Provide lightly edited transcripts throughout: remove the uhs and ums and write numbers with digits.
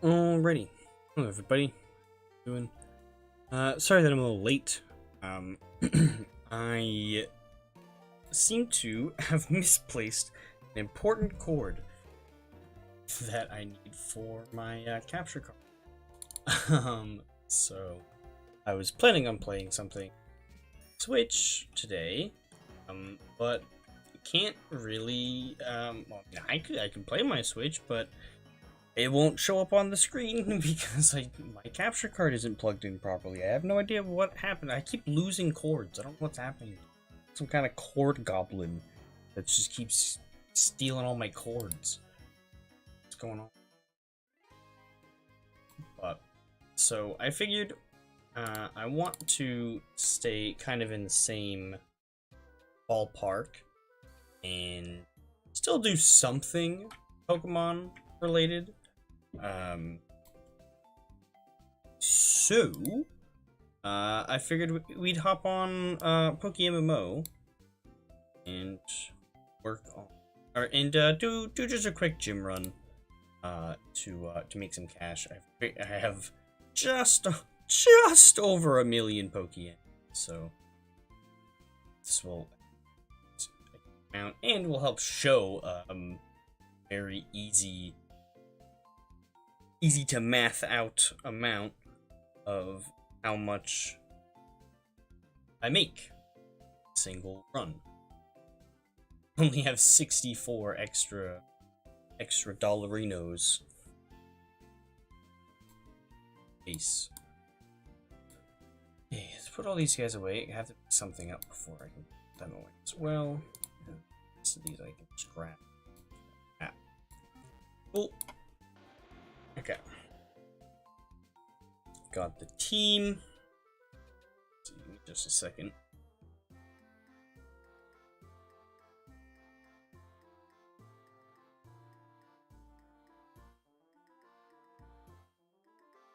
Alrighty. Hello everybody. Doing sorry that I'm a little late. I seem to have misplaced an important cord that I need for my capture card. So I was planning on playing something Switch today, but can't really well, I can play my Switch, but it won't show up on the screen because my capture card isn't plugged in properly. I have no idea what happened. I keep losing cords. I don't know what's happening. Some kind of cord goblin that just keeps stealing all my cords. What's going on? But so I figured I want to stay kind of in the same ballpark and still do something Pokemon related. So I figured we'd hop on PokeMMO and work on, do just a quick gym run to make some cash. I have just over 1,000,000 Pokeyen, so this will amount and will help show very easy to math out amount of how much I make single run. Only have 64 extra dollarinos. Peace. Okay, let's put all these guys away. I have to pick something up before I can put them away as well. So these I can scrap. Cool. Okay. Got the team. Let's see, give me just a second.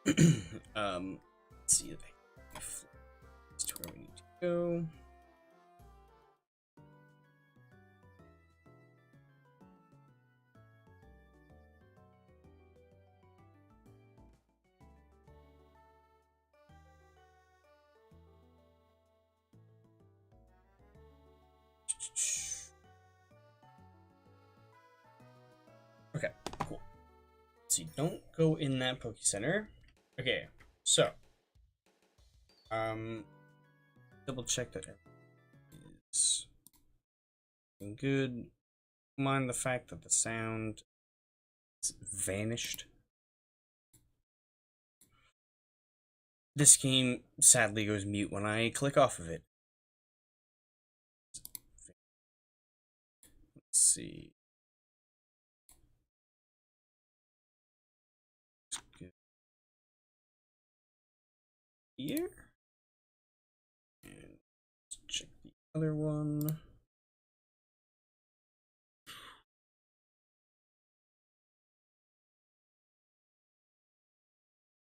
Let's see if I can to where we need to go. Okay, cool. Let's see, don't go in that Poke Center. Okay, so double check that everything is good. Mind the fact that the sound is vanished. This game sadly goes mute when I click off of it. Let's see. Here. And let's check the other one.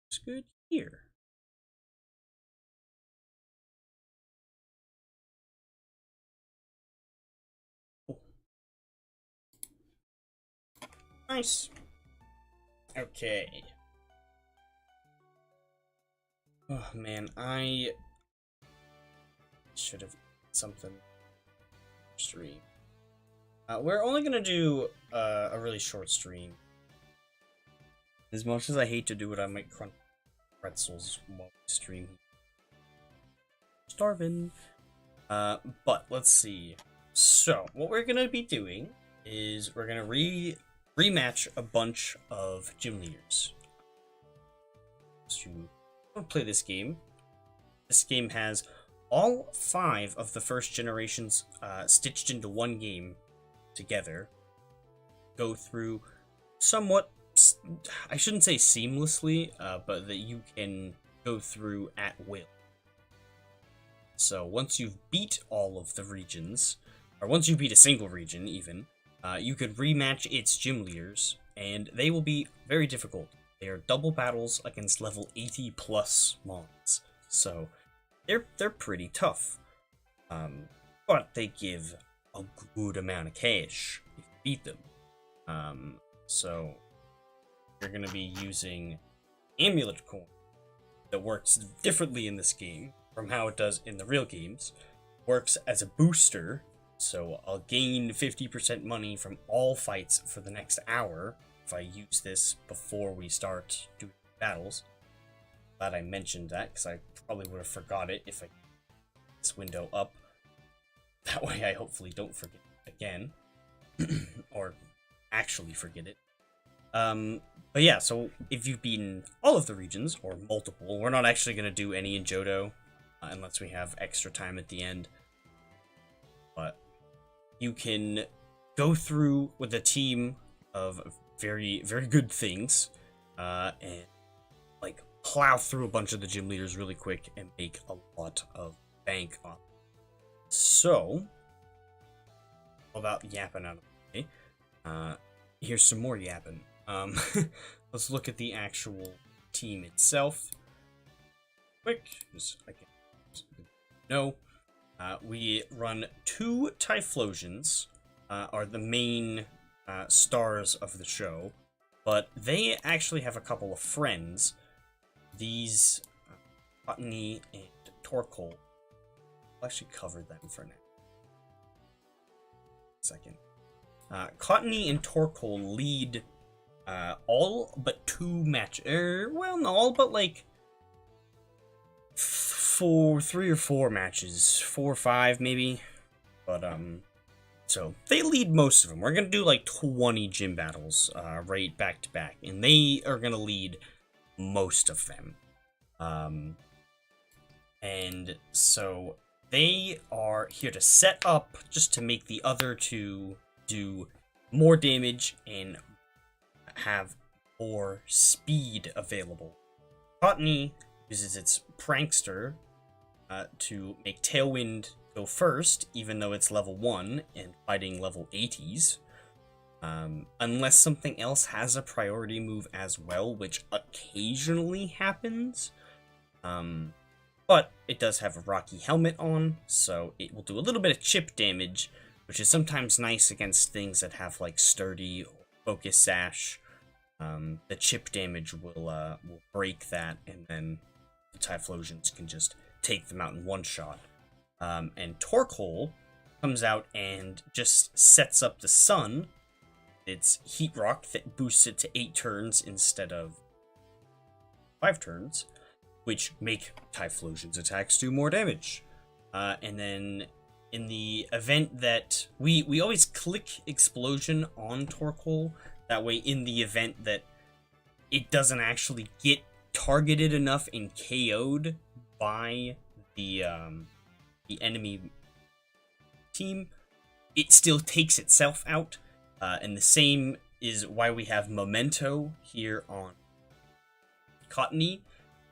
It's good here. Oh. Nice. Okay. Oh man, I should have something stream. We're only gonna do a really short stream. As much as I hate to do it, I might crunch pretzels while we stream. Starving. But let's see. So what we're gonna be doing is we're gonna rematch a bunch of gym leaders. To play this game. This game has all 5 of the first generations stitched into one game together. Go through somewhat, I shouldn't say seamlessly, but that you can go through at will. So once you've beat all of the regions, or once you beat a single region even, you could rematch its gym leaders, and they will be very difficult. They are double battles against level 80 plus mons, so they're pretty tough. But they give a good amount of cash if you beat them. So you're going to be using Amulet Coin that works differently in this game from how it does in the real games. Works as a booster, so I'll gain 50% money from all fights for the next hour if I use this before we start doing battles. Glad I mentioned that, because I probably would have forgot it if I kept this window up. That way I hopefully don't forget it again. Or actually forget it. But yeah, so if you've beaten all of the regions, or multiple, we're not actually going to do any in Johto, unless we have extra time at the end. But you can go through with a team of very, very good things, and like plow through a bunch of the gym leaders really quick and make a lot of bank on. So, all about yapping out of the way. Here's some more yapping. Let's look at the actual team itself. Quick, just I can no. We run 2 Typhlosions, are the main stars of the show, but they actually have a couple of friends. These Cottony and Torkoal. I'll actually cover them for now. Second. Cottony and Torkoal lead all but 2 matches. Well, no, all but like 3 or 4 matches. 4 or 5 maybe. But so they lead most of them. We're gonna do like 20 gym battles right back to back, and they are gonna lead most of them. And so they are here to set up just to make the other 2 do more damage and have more speed available. Cottony uses its Prankster to make Tailwind go first, even though it's level 1 and fighting level 80s. Unless something else has a priority move as well, which occasionally happens. But it does have a Rocky Helmet on, so it will do a little bit of chip damage, which is sometimes nice against things that have like Sturdy or Focus Sash. The chip damage will break that, and then the Typhlosions can just take them out in one shot. And Torkoal comes out and just sets up the sun. It's Heat Rock that boosts it to 8 turns instead of 5 turns, which make Typhlosion's attacks do more damage. And then in the event that we always click Explosion on Torkoal, that way in the event that it doesn't actually get targeted enough and KO'd by the enemy team, it still takes itself out. And the same is why we have Memento here on Cottony,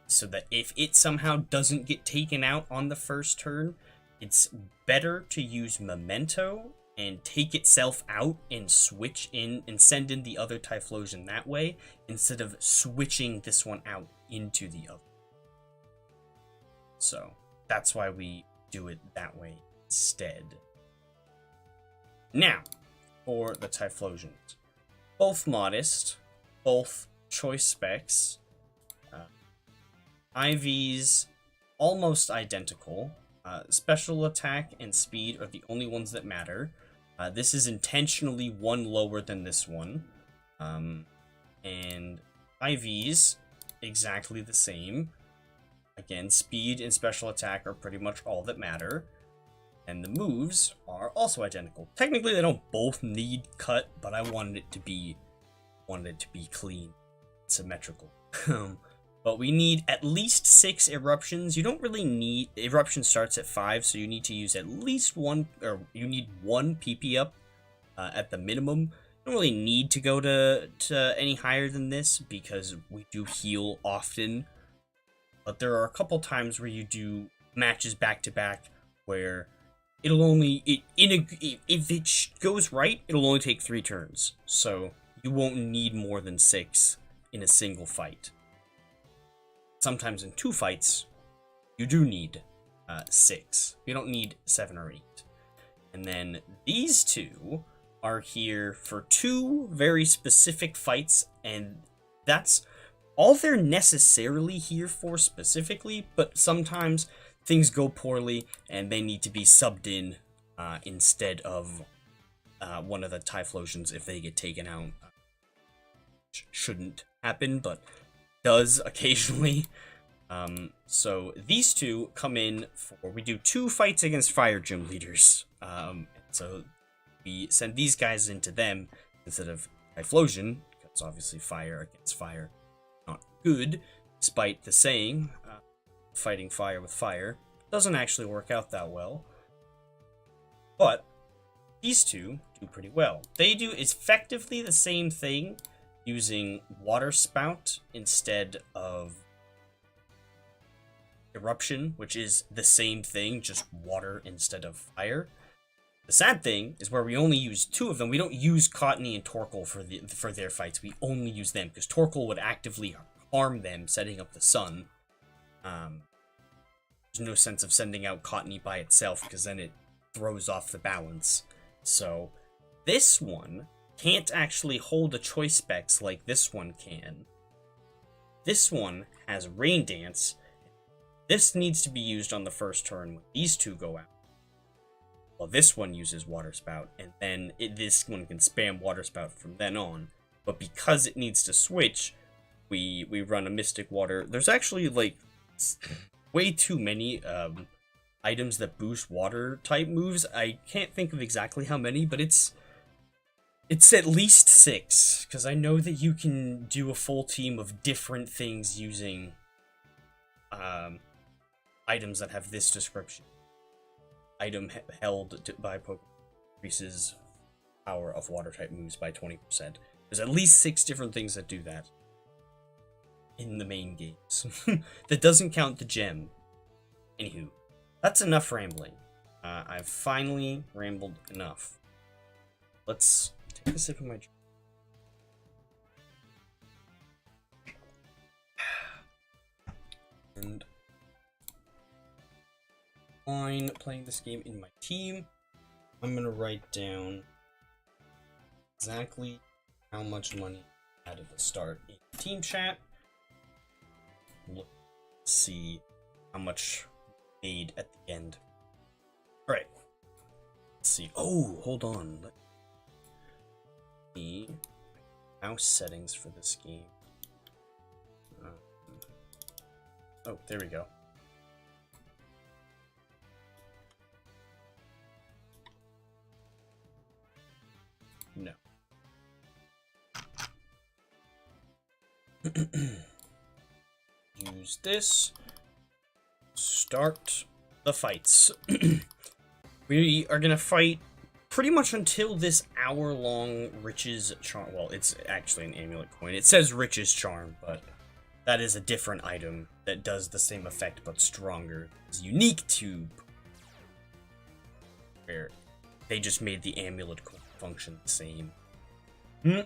so that if it somehow doesn't get taken out on the first turn, it's better to use Memento and take itself out and switch in and send in the other Typhlosion that way, instead of switching this one out into the other. So that's why we do it that way instead. Now, for the Typhlosions. Both modest, both choice specs. IVs almost identical. Special attack and speed are the only ones that matter. This is intentionally one lower than this one. And IVs, exactly the same. Again, speed and special attack are pretty much all that matter. And the moves are also identical. Technically, they don't both need cut, but I wanted it to be clean, symmetrical. But we need at least 6 eruptions. You don't really need... Eruption starts at 5, so you need to use at least 1... Or you need 1 PP up at the minimum. You don't really need to go to any higher than this, because we do heal often. But there are a couple times where you do matches back-to-back where it'll only... if it goes right, it'll only take 3 turns. So you won't need more than 6 in a single fight. Sometimes in 2 fights, you do need 6. You don't need 7 or 8. And then these 2 are here for 2 very specific fights, and that's all they're necessarily here for specifically, but sometimes things go poorly and they need to be subbed in instead of one of the Typhlosions if they get taken out. Shouldn't happen, but does occasionally. So these two come in for, we do 2 fights against fire gym leaders. So we send these guys into them instead of Typhlosion, because obviously fire against fire, not good, despite the saying, fighting fire with fire doesn't actually work out that well. But these two do pretty well. They do effectively the same thing using Water Spout instead of Eruption, which is the same thing, just water instead of fire. The sad thing is where we only use 2 of them. We don't use Cottony and Torkoal for their fights. We only use them because Torkoal would actively harm them setting up the sun. There's no sense of sending out Cottony by itself because then it throws off the balance. So this one can't actually hold a choice specs like this one can. This one has Rain Dance. This needs to be used on the first turn when these two go out. Well, this one uses Water Spout, and then this one can spam Water Spout from then on. But because it needs to switch, we run a Mystic Water. There's actually, like, way too many items that boost water-type moves. I can't think of exactly how many, but it's at least 6, because I know that you can do a full team of different things using items that have this description. Item held by Pokemon increases power of water-type moves by 20%. There's at least 6 different things that do that in the main games. That doesn't count the gem. Anywho, that's enough rambling. I've finally rambled enough. Let's take a sip of my drink. And fine playing this game in my team. I'm gonna write down exactly how much money I had at the start in team chat. Let's see how much made at the end. Alright. Let's see. Oh, hold on. Let me mouse settings for this game. Oh, there we go. No. Use this. Start the fights. We are gonna fight pretty much until this hour-long Riches Charm. Well, it's actually an amulet coin. It says Riches Charm, but that is a different item that does the same effect but stronger. It's unique to where they just made the amulet coin function the same. The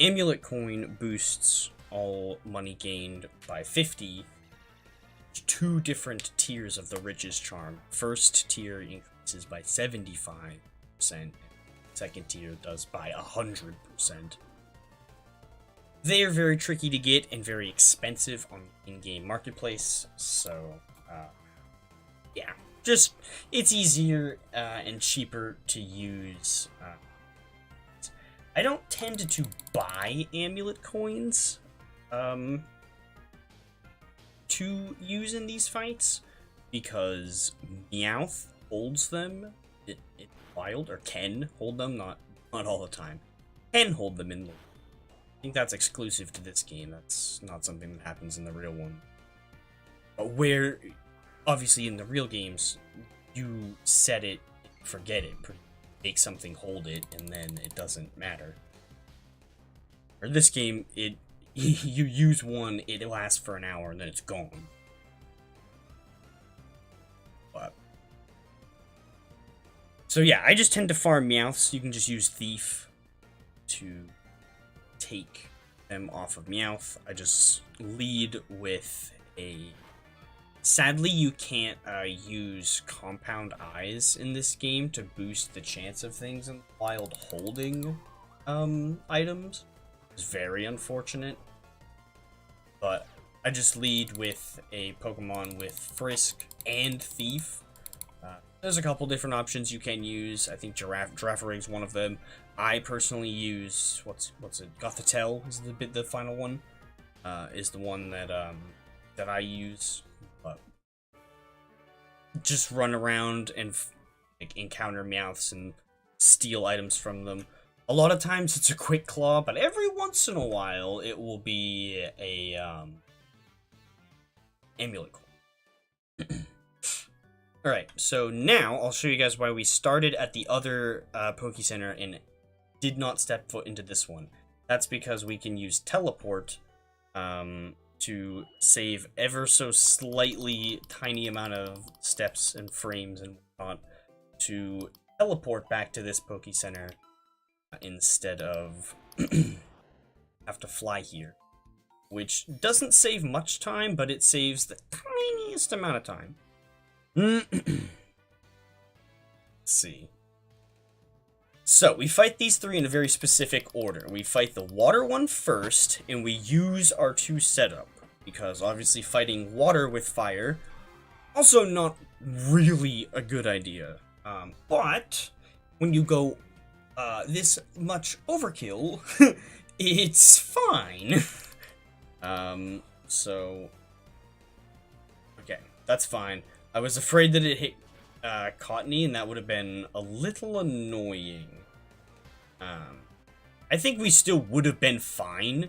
amulet coin boosts all money gained by 50. 2 different tiers of the Riches Charm. First tier increases by 75%. Second tier does by 100%. They are very tricky to get and very expensive on the in-game marketplace, so yeah, just it's easier and cheaper to use. I don't tend to buy amulet coins to use in these fights because Meowth holds them. It wild, or can hold them, not all the time. Can hold them in. I think that's exclusive to this game. That's not something that happens in the real one. But where, obviously in the real games, you set it, forget it, make something hold it, and then it doesn't matter. Or this game, you use one, it lasts for an hour, and then it's gone. But so yeah, I just tend to farm Meowths. You can just use Thief to take them off of Meowth. I just lead with a Sadly, you can't use compound eyes in this game to boost the chance of things while holding items. It's very unfortunate. But I just lead with a Pokemon with Frisk and Thief. There's a couple different options you can use. I think Girafarig one of them. I personally use what's it? Gothitelle is the final one. Is the one that that I use. But just run around and like encounter Meowths and steal items from them. A lot of times it's a quick claw, but every once in a while it will be a amulet claw. Alright, so now I'll show you guys why we started at the other Poke Center and did not step foot into this one. That's because we can use teleport to save ever so slightly tiny amount of steps and frames and whatnot to teleport back to this Poke Center instead of have to fly here. Which doesn't save much time, but it saves the tiniest amount of time. Let's see. So, we fight these three in a very specific order. We fight the water one first, and we use our 2 setup. Because, obviously, fighting water with fire, also not really a good idea. But, when you go this much overkill, it's fine. So... Okay, that's fine. I was afraid that it hit Cottony, and that would have been a little annoying. I think we still would have been fine.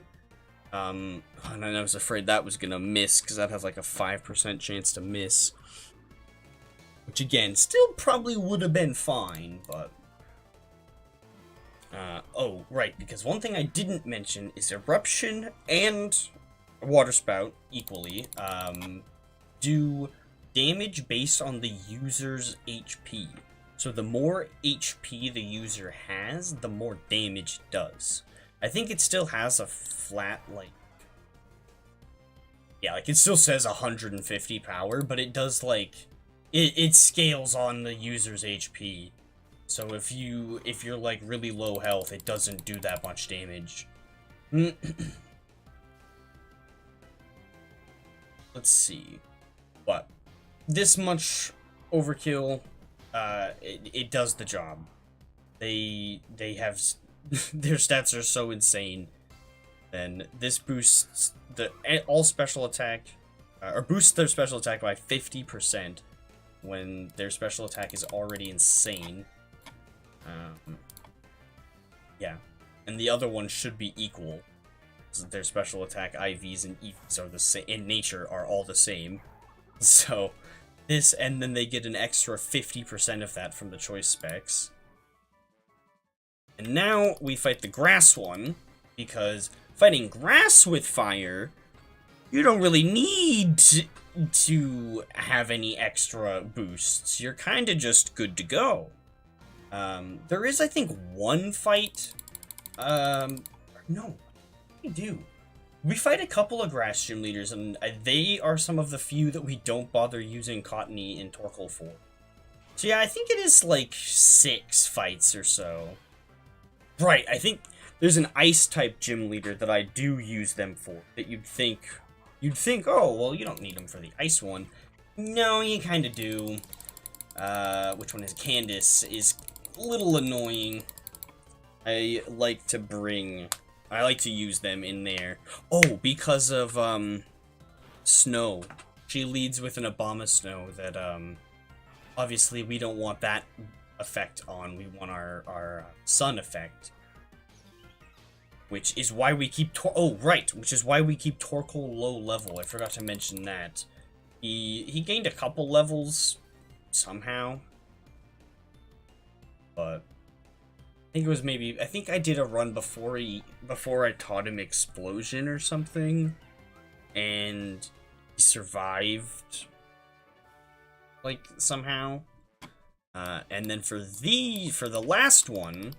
And I was afraid that was gonna miss, because that has like a 5% chance to miss. Which again, still probably would have been fine, but... oh, right, because one thing I didn't mention is Eruption and Water Spout, equally, do damage based on the user's HP. So the more HP the user has, the more damage it does. I think it still has a flat, like... Yeah, like, it still says 150 power, but it does, like... It scales on the user's HP. So if you're, like, really low health, it doesn't do that much damage. Let's see. But this much overkill, it does the job. They have their stats are so insane. Then this boosts all special attack, or boosts their special attack by 50% when their special attack is already insane. Yeah, and the other one should be equal. So their special attack IVs and EVs are the same in nature, are all the same. So this, and then they get an extra 50% of that from the choice specs. And now we fight the grass one, because fighting grass with fire, you don't really need to have any extra boosts. You're kind of just good to go. There is, I think, one fight. No, we do. We fight a couple of grass gym leaders, and they are some of the few that we don't bother using Cottony and Torkoal for. So yeah, I think it is like 6 fights or so. Right, I think there's an ice-type gym leader that I do use them for, that you'd think, oh, well, you don't need them for the ice one. No, you kind of do. Which one is Candace? Is a little annoying. I like to use them in there. Oh, because of, Snow. She leads with an Obama Snow that, obviously we don't want that effect on. We want our sun effect. Which is why we keep which is why we keep Torkoal low level. I forgot to mention that. He gained a couple levels somehow. But I think it was I think I did a run before I taught him Explosion or something, and he survived, like, somehow. And then for the last one,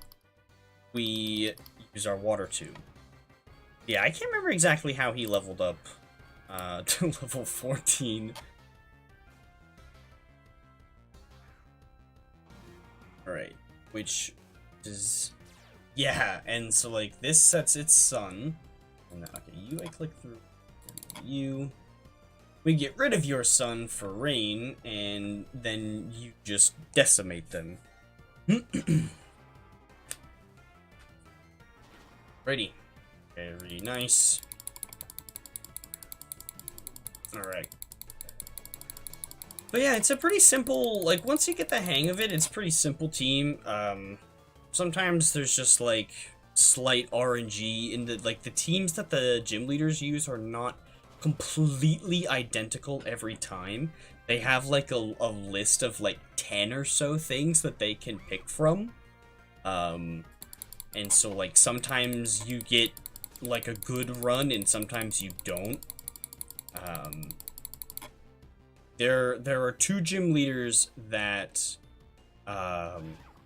we use our Water Tube. Yeah, I can't remember exactly how he leveled up to level 14. Alright, which is... Yeah, and so, like, this sets its sun. And okay, you I click through. You... We get rid of your sun for rain, and then you just decimate them. Ready. Very nice. Alright. But yeah, it's a pretty simple, like, once you get the hang of it, it's a pretty simple team. Sometimes there's just, like, slight RNG in the, like, the teams that the gym leaders use are not completely identical every time. They have, like, a list of, like, 10 or so things that they can pick from. And so, like, sometimes you get, like, a good run, and sometimes you don't. There are 2 gym leaders that,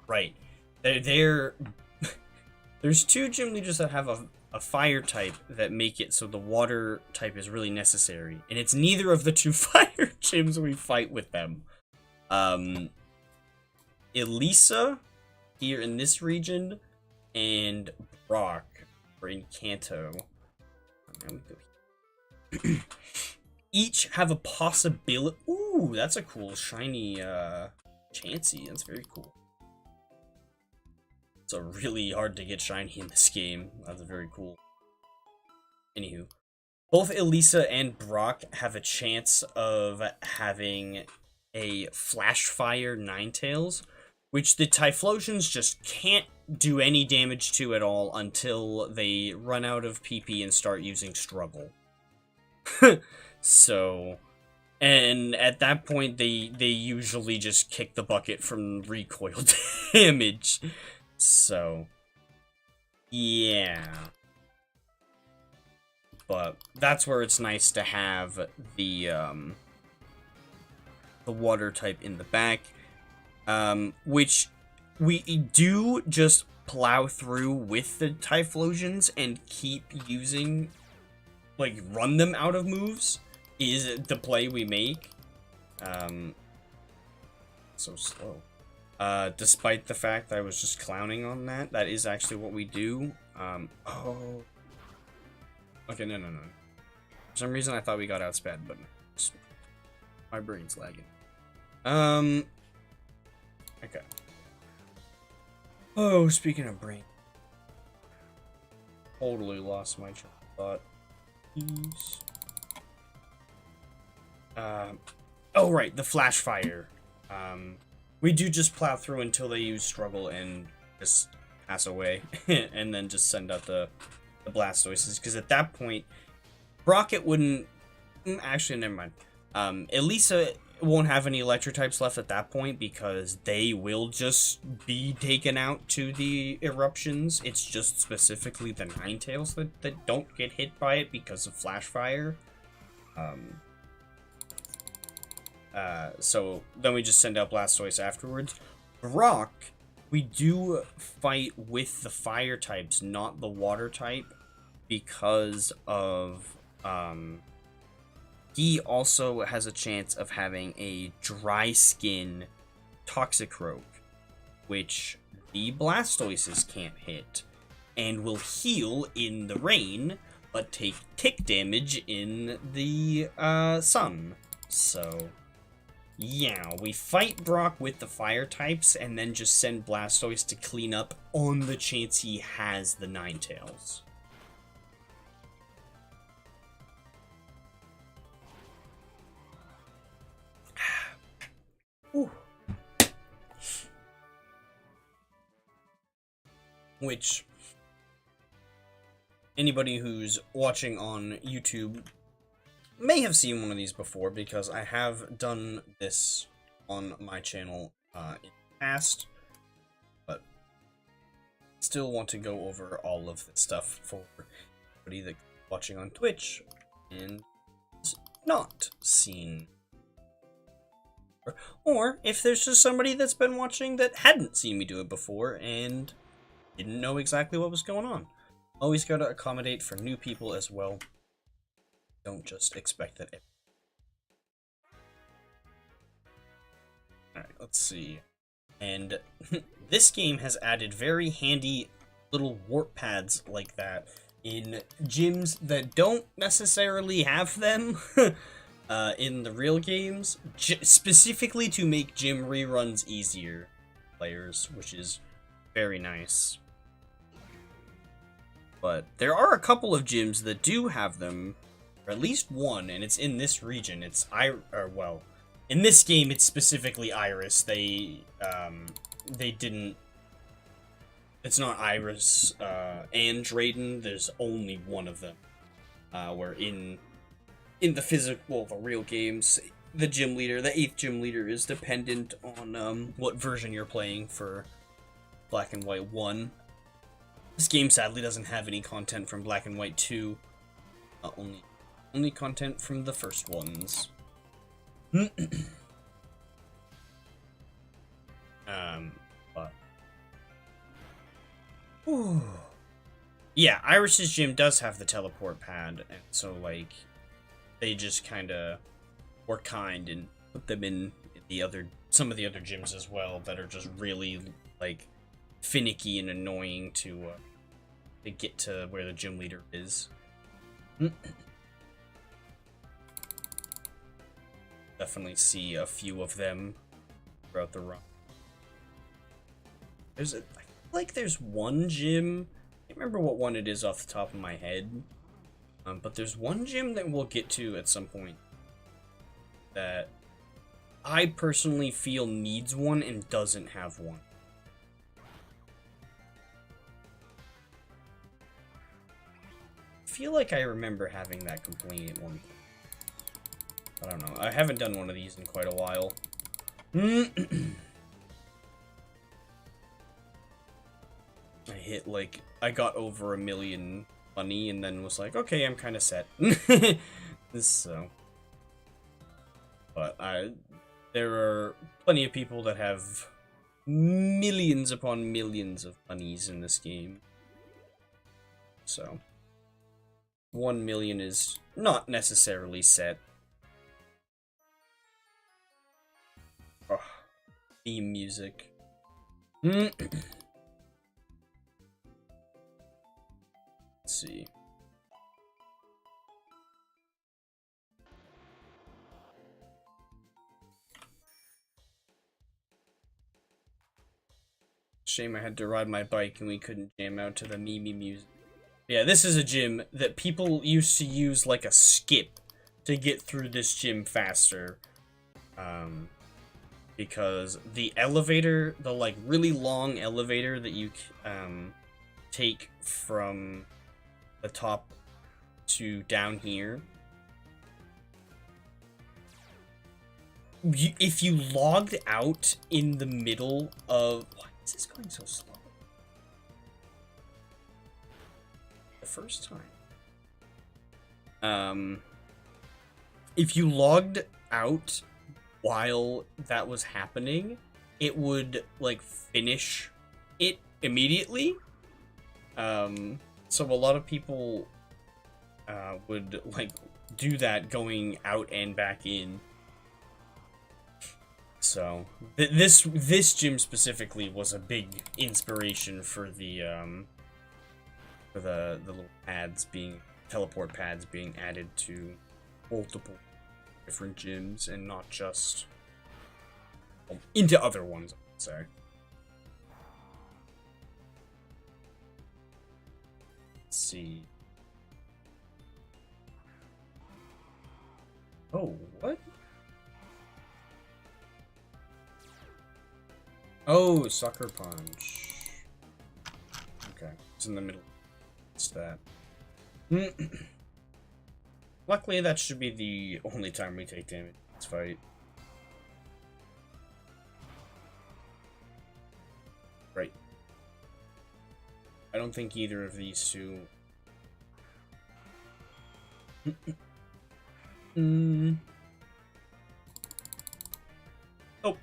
right. There's 2 gym leaders that have a fire type that make it so the water type is really necessary. And it's neither of the 2 fire gyms we fight with them. Elisa, here in this region, and Brock, or in Kanto. Each have a possibility. Ooh, that's a cool, shiny, Chansey. That's very cool. It's a really hard to get shiny in this game. That's very cool. Anywho, both Elisa and Brock have a chance of having a Flash Fire Ninetales, which the Typhlosions just can't do any damage to at all until they run out of PP and start using Struggle. So, and at that point, they usually just kick the bucket from recoil damage. So, yeah. But that's where it's nice to have the water type in the back, which we do just plow through with the Typhlosions and keep using, like, run them out of moves is the play we make. So slow. Despite the fact I was just clowning on that, that is actually what we do. Oh. Okay, no. For some reason I thought we got outsped, but my brain's lagging. Okay. Oh, speaking of brain. Totally lost my train of thought. Please. Oh right, the Flash Fire. We do just plow through until they use Struggle and just pass away, and then just send out the Blastoises, because at that point, Brocket wouldn't... Actually, never mind. Elisa won't have any Electric types left at that point, because they will just be taken out to the Eruptions. It's just specifically the Ninetales that don't get hit by it because of Flash Fire. So then we just send out Blastoise afterwards. Brock, we do fight with the fire types, not the water type, because of, he also has a chance of having a dry skin Toxicroak, which the Blastoises can't hit, and will heal in the rain, but take tick damage in the, sun. So... yeah, we fight Brock with the fire types, and then just send Blastoise to clean up on the chance he has the Ninetales. Ooh. Which, anybody who's watching on YouTube may have seen one of these before, because I have done this on my channel in the past, but still want to go over all of this stuff for anybody that's watching on Twitch and not seen. Or if there's just somebody that's been watching that hadn't seen me do it before and didn't know exactly what was going on. Always gotta accommodate for new people as well. Don't just expect that. Alright, let's see. And this game has added very handy little warp pads like that in gyms that don't necessarily have them in the real games, specifically to make gym reruns easier for players, which is very nice. But there are a couple of gyms that do have them, or at least one, and it's in this region. It's well, in this game it's specifically Iris. They didn't. It's not Iris and Drayden. There's only one of them. Where in the real games, the gym leader, the 8th gym leader, is dependent on what version you're playing for Black and White 1. This game sadly doesn't have any content from Black and White 2. Only content from the first ones. But ooh. Yeah, Iris's gym does have the teleport pad, and so like they just kind of were kind and put them in some of the other gyms as well that are just really like finicky and annoying to get to where the gym leader is. Definitely see a few of them throughout the run. I feel like there's one gym. I can't remember what one it is off the top of my head. But there's one gym that we'll get to at some point that I personally feel needs one and doesn't have one. I feel like I remember having that complaint at one point. I don't know. I haven't done one of these in quite a while. I got over 1 million money and then was like, okay, I'm kind of set. So, but there are plenty of people that have millions upon millions of monies in this game. So, 1 million is not necessarily set. Oh, theme music. Let's see. Shame I had to ride my bike and we couldn't jam out to the Mimi music. Yeah, this is a gym that people used to use like a skip to get through this gym faster. Because the elevator, the like really long elevator that you take from the top to down here, if you logged out in the middle of... Why is this going so slow? The first time. If you logged out while that was happening, it would like finish it immediately. So a lot of people would like do that going out and back in. So this gym specifically was a big inspiration for the little teleport pads being added to multiple different gyms and not just into other ones, I would say. Let's see. Oh, what? Oh, Sucker Punch. Okay, it's in the middle. It's that. Luckily, that should be the only time we take damage in this fight. Right. I don't think either of these two... Oh.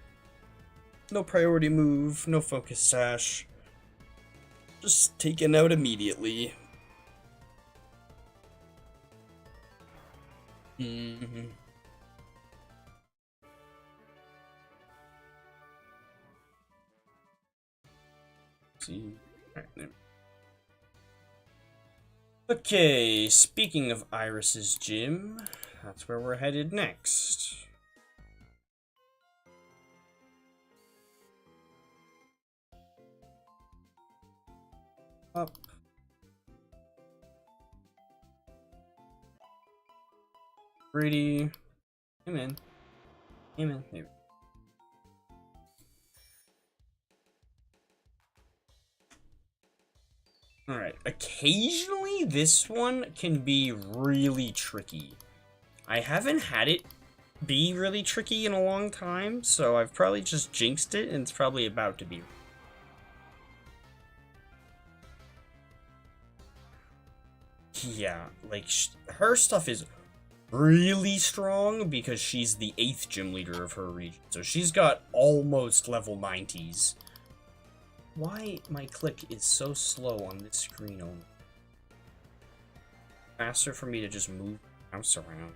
No priority move, no focus sash. Just taken out immediately. See. Alright, there. Okay, speaking of Iris's gym, that's where we're headed next. Up. Brady. Hey man. Hey man. Hey. Alright, occasionally this one can be really tricky. I haven't had it be really tricky in a long time, so I've probably just jinxed it, and it's probably about to be. Yeah, like, her stuff is really strong because she's the 8th gym leader of her region, so she's got almost level 90s. Why my click is so slow on this screen only? Faster for me to just move the mouse around.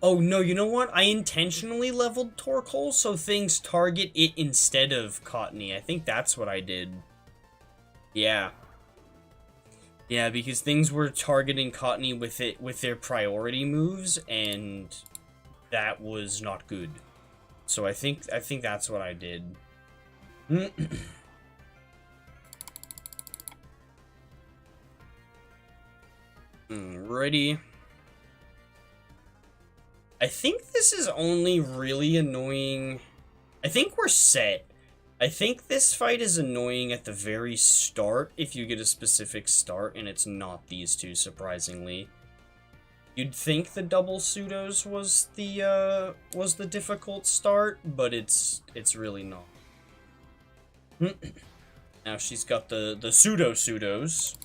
Oh no, you know what? I intentionally leveled Torkoal so things target it instead of Cottony. I think that's what I did. Yeah. Yeah, because things were targeting Cottony with their priority moves, and that was not good. So I think that's what I did. Alrighty. I think this is only really annoying. I think we're set. I think this fight is annoying at the very start if you get a specific start, and it's not these two, surprisingly. You'd think the double pseudos was the difficult start, but it's really not. Now she's got the pseudos.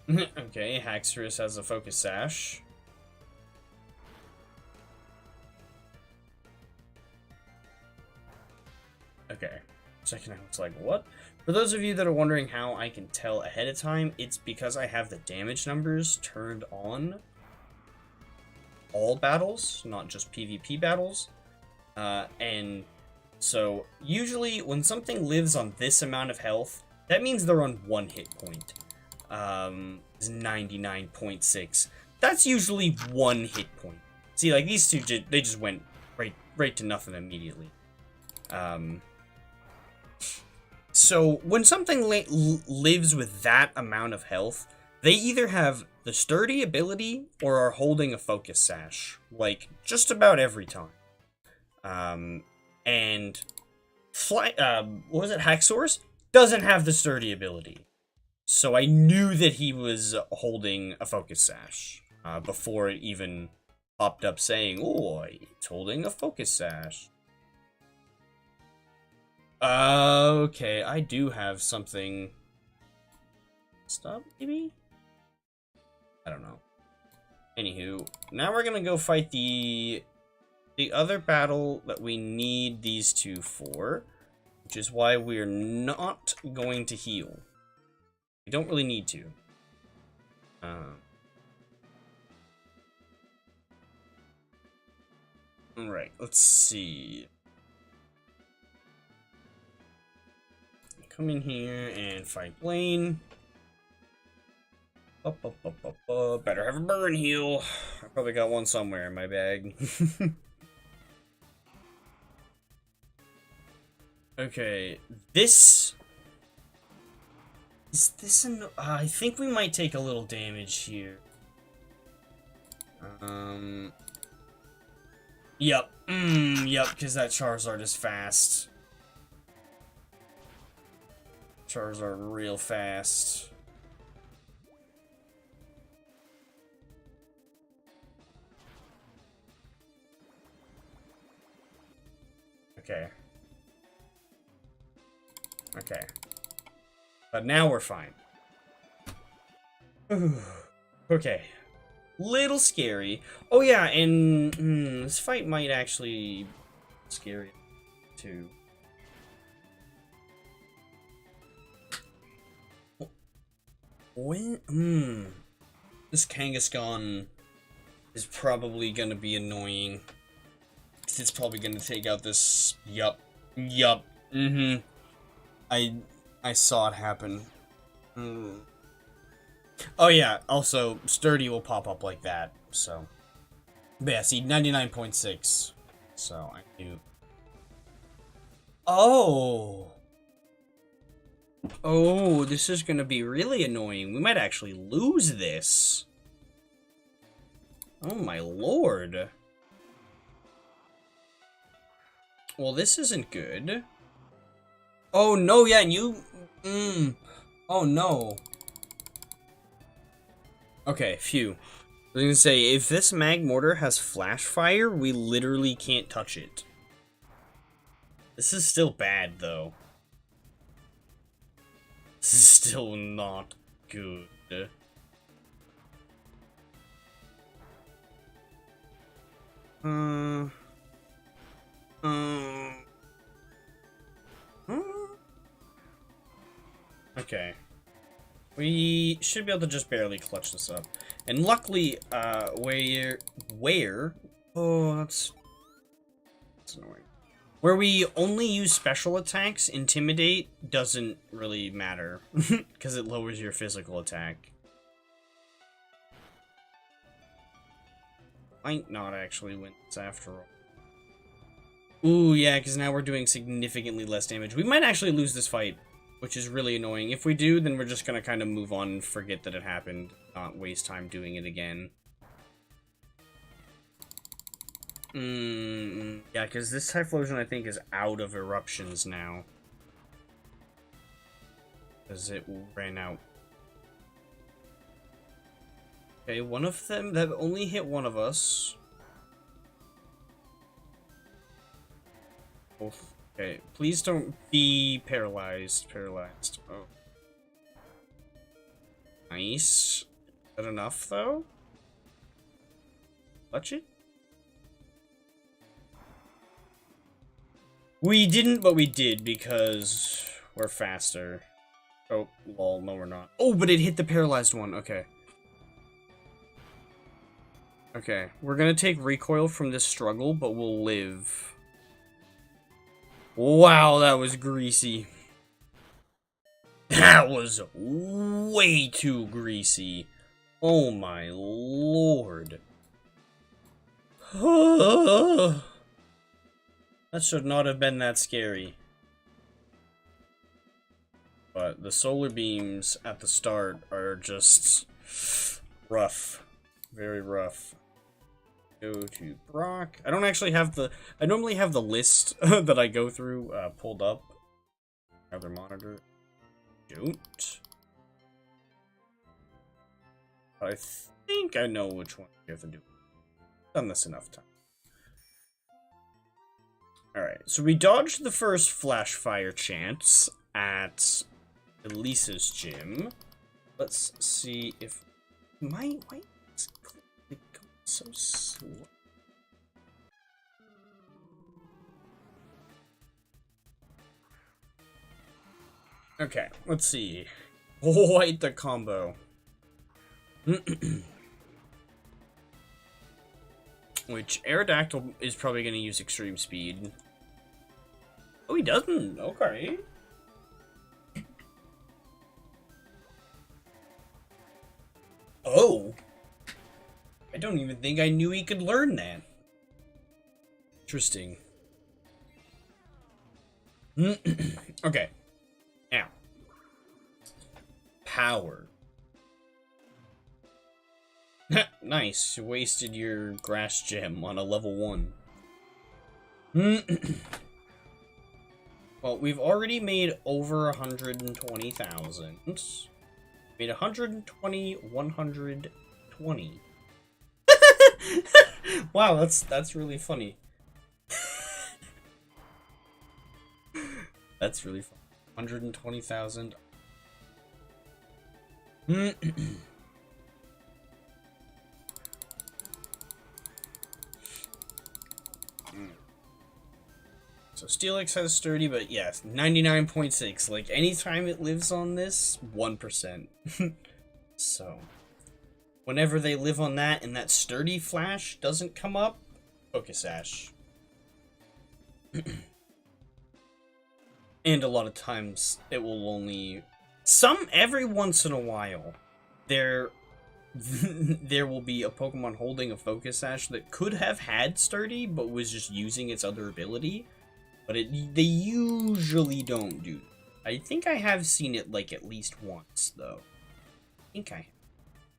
Okay, Haxorus has a focus sash. Okay, second out, it's like, what? For those of you that are wondering how I can tell ahead of time, it's because I have the damage numbers turned on all battles, not just PvP battles. And so usually when something lives on this amount of health, that means they're on 1 hit point. Is 99.6. That's usually 1 hit point. See, like these two, they just went right to nothing immediately. So when something lives with that amount of health, they either have the sturdy ability or are holding a focus sash, like just about every time. And what was it? Haxorus doesn't have the sturdy ability. So I knew that he was holding a focus sash before it even popped up saying, "Oh, it's holding a focus sash." Okay, I do have something. Stop, maybe? I don't know. Anywho, now we're gonna go fight the other battle that we need these two for, which is why we're not going to heal. We don't really need to. Alright, let's see. Come in here and fight Blaine. Better have a burn heal. I probably got one somewhere in my bag. Okay, this... Is this an... I think we might take a little damage here. Yep. Yep, because that Charizard is fast. Charizard real fast. Okay. Okay. But now we're fine. Okay. Little scary. Oh yeah, and this fight might actually be scary too. When this Kangaskhan is probably gonna be annoying. It's probably gonna take out this. Yup. Mm-hmm. I saw it happen. Oh yeah, also, Sturdy will pop up like that, so. But yeah, see, 99.6. So, I knew. Oh! Oh, this is gonna be really annoying. We might actually lose this. Oh my lord. Well, this isn't good. Oh no, yeah, and you... Oh no. Okay, phew. I was gonna say, if this mag mortar has flash fire, we literally can't touch it. This is still bad, though. This is still not good. Okay. We should be able to just barely clutch this up. And luckily, where... Oh, that's annoying. Where we only use special attacks, Intimidate doesn't really matter. Because it lowers your physical attack. Might not actually win this after all. Ooh, yeah, because now we're doing significantly less damage. We might actually lose this fight, which is really annoying. If we do, then we're just going to kind of move on and forget that it happened. Not waste time doing it again. Yeah, because this Typhlosion, I think, is out of eruptions now. Because it ran out. Okay, one of them, that only hit one of us. Okay, please don't be paralyzed. Oh. Nice. Is that enough, though? Touch it? We didn't, but we did, because we're faster. Oh, lol, no we're not. Oh, but it hit the paralyzed one, okay. Okay, we're gonna take recoil from this struggle, but we'll live. Wow, that was greasy. That was way too greasy. Oh my lord. That should not have been that scary. But the solar beams at the start are just rough. Very rough. Go to Brock. I don't actually have the... I normally have the list that I go through pulled up. Other monitor. Don't. I think I know which one you have to do. Done this enough time. Alright, so we dodged the first flash fire chance at Elisa's gym. Let's see if... Why is it going so slow? Okay, let's see. Quite the combo. Which, Aerodactyl is probably going to use extreme speed. Oh, he doesn't. Okay. Oh. I don't even think I knew he could learn that. Interesting. Okay. Now. Power. Nice. You wasted your grass gem on a level 1. Well, we've already made over 120,000. Made 120, 120. Wow, that's really funny. That's really fun. 120,000. So Steelix has sturdy, but yes, 99.6. Like, anytime it lives on this, 1%. So, whenever they live on that and that sturdy flash doesn't come up, Pokesash. And a lot of times it will only... every once in a while, there will be a Pokemon holding a Pokesash that could have had sturdy, but was just using its other ability. But they usually don't do that. I think I have seen it, like, at least once, though. I think I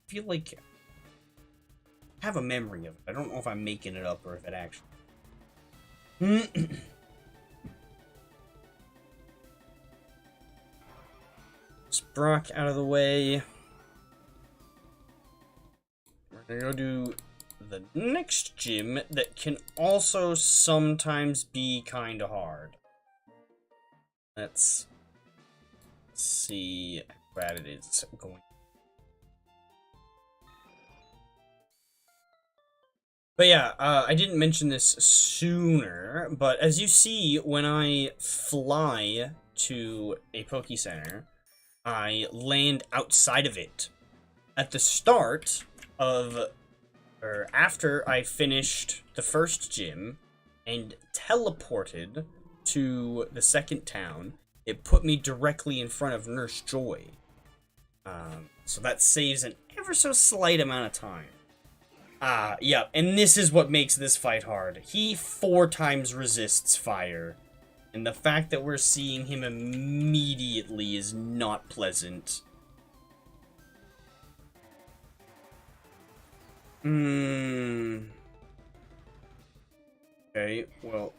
feel like I have a memory of it. I don't know if I'm making it up or if it actually... Brock out of the way. We're gonna go do the next gym that can also sometimes be kind of hard. Let's see how bad it is going. But yeah, I didn't mention this sooner, but as you see, when I fly to a Poke Center, I land outside of it. At the start of, or after I finished the first gym and teleported to the second town, it put me directly in front of Nurse Joy. So that saves an ever so slight amount of time. Yeah, and this is what makes this fight hard. He 4 times resists fire. And the fact that we're seeing him immediately is not pleasant. Okay, well,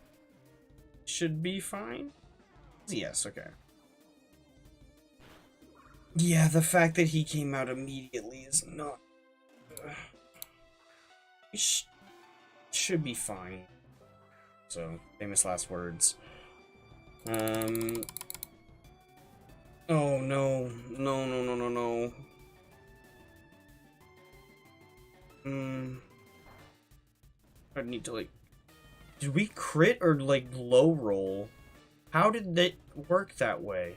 should be fine? Yes, okay. Yeah, the fact that he came out immediately is not... should be fine. So, famous last words. Oh no. No. I need to, like... Did we crit or, like, low roll? How did that work that way?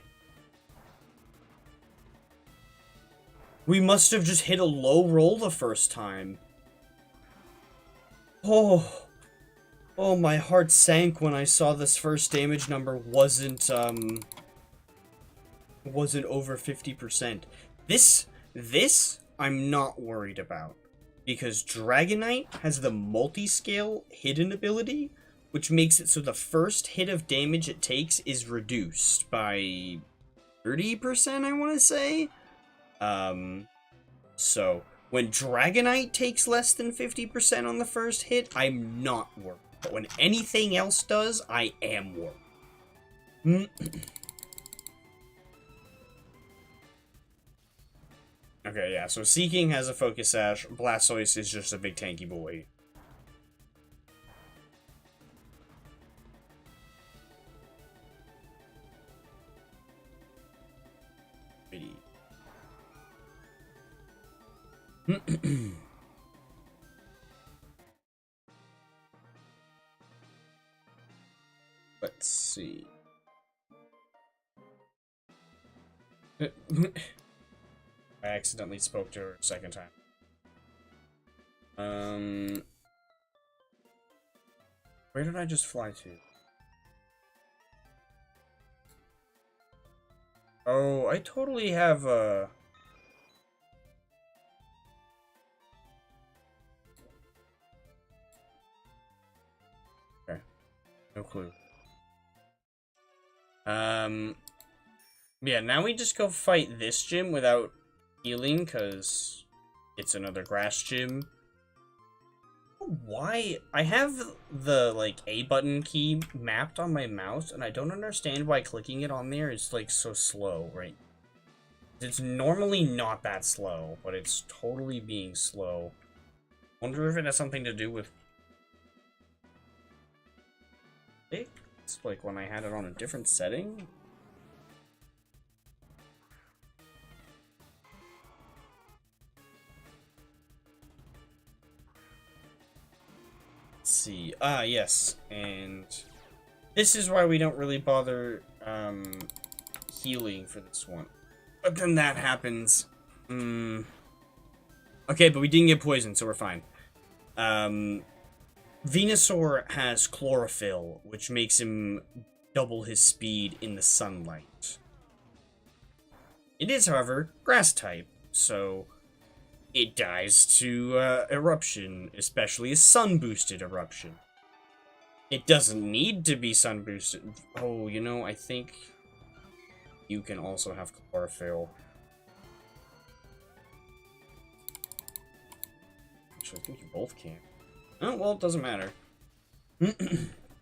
We must have just hit a low roll the first time. Oh, my heart sank when I saw this first damage number wasn't over 50%. This I'm not worried about, because Dragonite has the multi-scale hidden ability, which makes it so the first hit of damage it takes is reduced by 30%, I want to say. So when Dragonite takes less than 50% on the first hit, I'm not worried. But when anything else does, I am worried. Okay, yeah, so Seeking has a Focus Sash, Blastoise is just a big tanky boy. Let's see. I accidentally spoke to her a second time. Where did I just fly to? Oh, I totally have a... Okay. No clue. Yeah, now we just go fight this gym without healing, because it's another grass gym. Why? I have the, like, A button key mapped on my mouse, and I don't understand why clicking it on there is, like, so slow, right? It's normally not that slow, but it's totally being slow. Wonder if it has something to do with... It's like when I had it on a different setting? Let's see. Ah, yes. And this is why we don't really bother healing for this one. But then that happens. Okay, but we didn't get poisoned, so we're fine. Venusaur has chlorophyll, which makes him double his speed in the sunlight. It is, however, grass type, so it dies to eruption, especially a sun-boosted eruption. It doesn't need to be sun-boosted. Oh, you know, I think you can also have chlorophyll. Actually, I think you both can. Oh, well, it doesn't matter.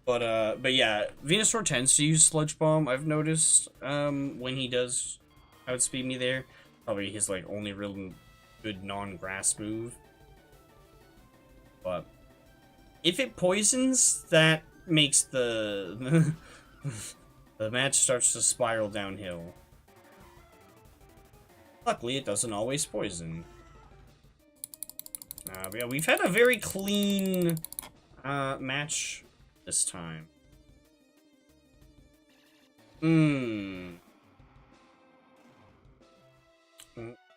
But yeah, Venusaur tends to use Sludge Bomb, I've noticed, when he does outspeed me there. Probably his, like, only real good non-grass move. But if it poisons, that makes the the match starts to spiral downhill. Luckily, it doesn't always poison. But yeah, we've had a very clean match this time.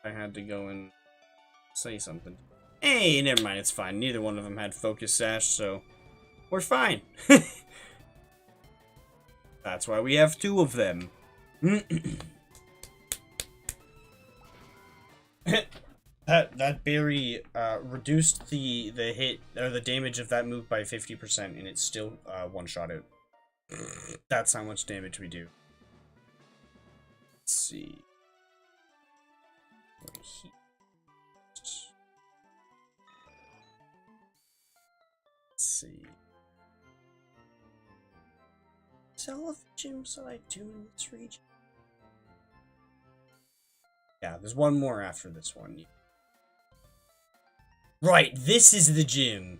I had to go and say something. Hey, never mind, it's fine. Neither one of them had Focus Sash, so we're fine. That's why we have two of them. That berry reduced the hit or the damage of that move by 50%, and it's still one-shot it. That's how much damage we do. Let's see. Let's see. Is all of the gyms I do in this region? Yeah, there's one more after this one. Right, this is the gym.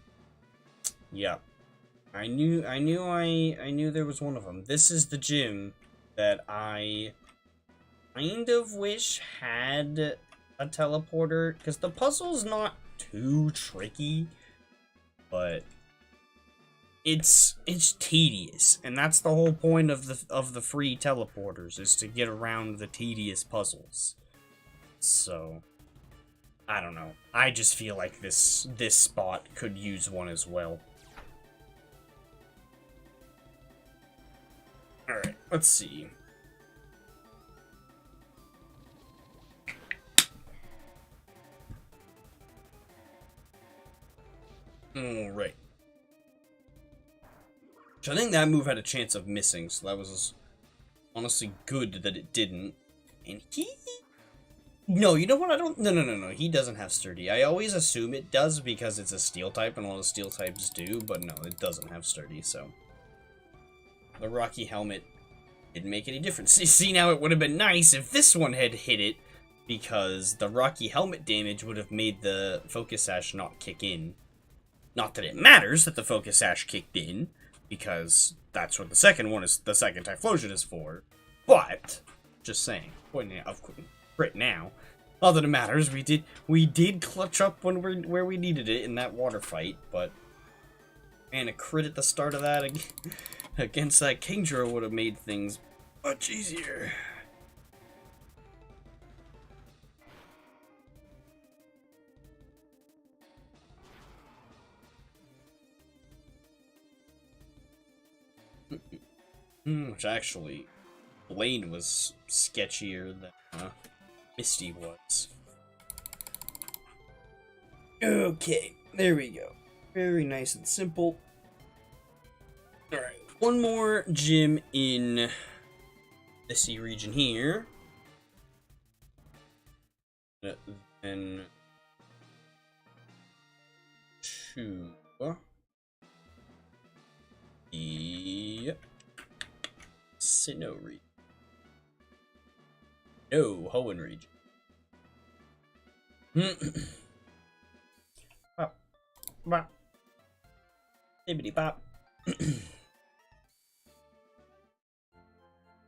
Yep. I knew there was one of them. This is the gym that I kind of wish had a teleporter, because the puzzle's not too tricky, but it's tedious, and that's the whole point of the free teleporters, is to get around the tedious puzzles. So I don't know. I just feel like this spot could use one as well. Alright, let's see. Alright. So I think that move had a chance of missing, so that was honestly good that it didn't. And he... No, you know what? I don't... No. He doesn't have Sturdy. I always assume it does because it's a steel type, and all the steel types do, but no, it doesn't have Sturdy, so... The Rocky Helmet didn't make any difference. See, now it would have been nice if this one had hit it, because the Rocky Helmet damage would have made the Focus Sash not kick in. Not that it matters that the Focus Sash kicked in, because that's what the second one is, the second Typhlosion is for. But, just saying, pointing out, right now, not that it matters, we did clutch up where we needed it in that water fight, but man, a crit at the start of that against that Kingdra would have made things much easier. Which actually, Blaine was sketchier than Misty was. Okay, there we go. Very nice and simple. Alright, one more gym in the sea region here. Then to the Sinnoh region. No, Hoenn region. Bop. Bop. Bibbidi bop.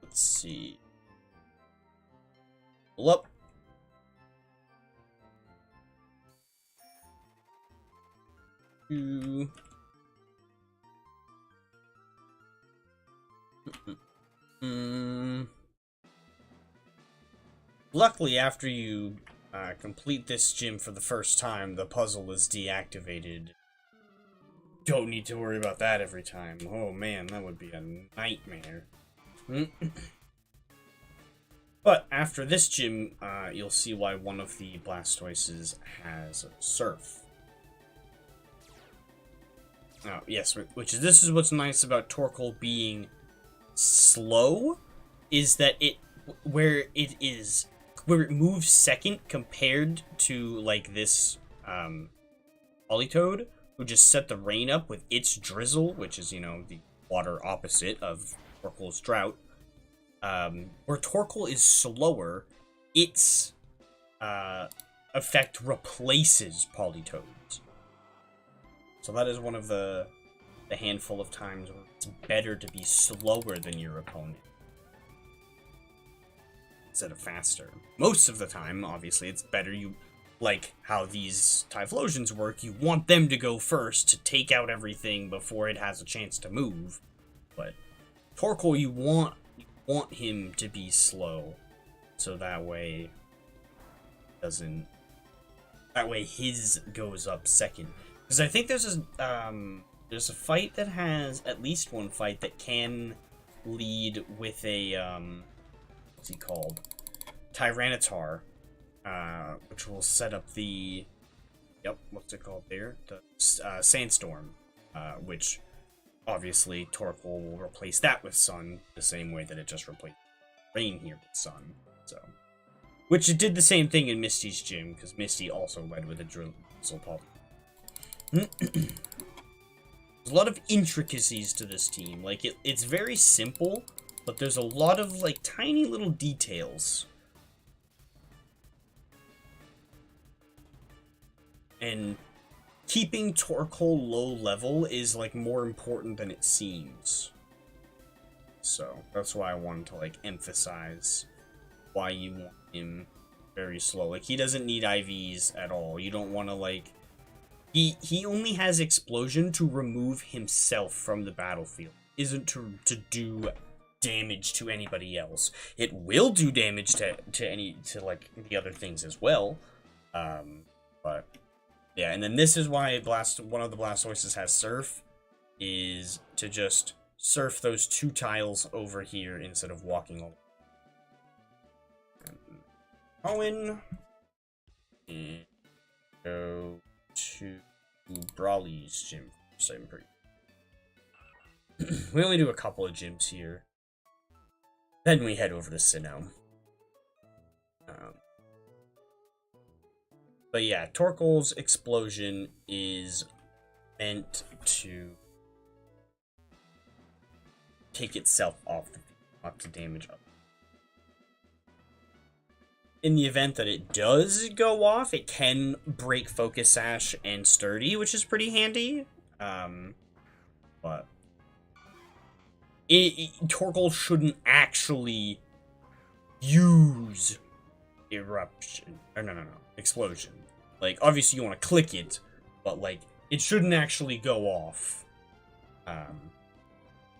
Let's see. Pull up. Two. Luckily, after you complete this gym for the first time, the puzzle is deactivated. Don't need to worry about that every time. Oh man, that would be a nightmare. But after this gym, you'll see why one of the Blastoises has Surf. Oh, yes, this is what's nice about Torkoal being slow, is that where it moves second compared to, like, this, Politoed, who just set the rain up with its Drizzle, which is, you know, the water opposite of Torkoal's Drought. Where Torkoal is slower, its, effect replaces Politoed's. So that is one of the handful of times where it's better to be slower than your opponent instead of faster. Most of the time, obviously, it's better. You like how these Typhlosions work. You want them to go first to take out everything before it has a chance to move. But Torkoal, you want him to be slow, so that way his goes up second. Because I think there's a fight that has at least one fight that can lead with a what's he called? Tyranitar, which will set up the what's it called there? The Sandstorm, which obviously Torkoal will replace that with Sun the same way that it just replaced Rain here with Sun. So, which it did the same thing in Misty's gym, because Misty also led with a Drizzle Pulp. There's a lot of intricacies to this team. Like, it's very simple, but there's a lot of, like, tiny little details. And keeping Torkoal low level is, like, more important than it seems. So, that's why I wanted to, like, emphasize why you want him very slow. Like, he doesn't need IVs at all. You don't want to, like... He only has Explosion to remove himself from the battlefield. Isn't to do damage to anybody else. It will do damage to like the other things as well. But yeah, and then this is why one of the Blastoises has Surf, is to just surf those two tiles over here instead of walking over. Owen, and go to Brawly's gym. So I'm pretty. We only do a couple of gyms here. Then we head over to Sinnoh. But yeah, Torkoal's Explosion is meant to take itself off the field, not to damage others. In the event that it does go off, it can break Focus Sash and Sturdy, which is pretty handy. But Torkoal shouldn't actually use Eruption. Or no, Explosion. Like, obviously you want to click it, but, like, it shouldn't actually go off.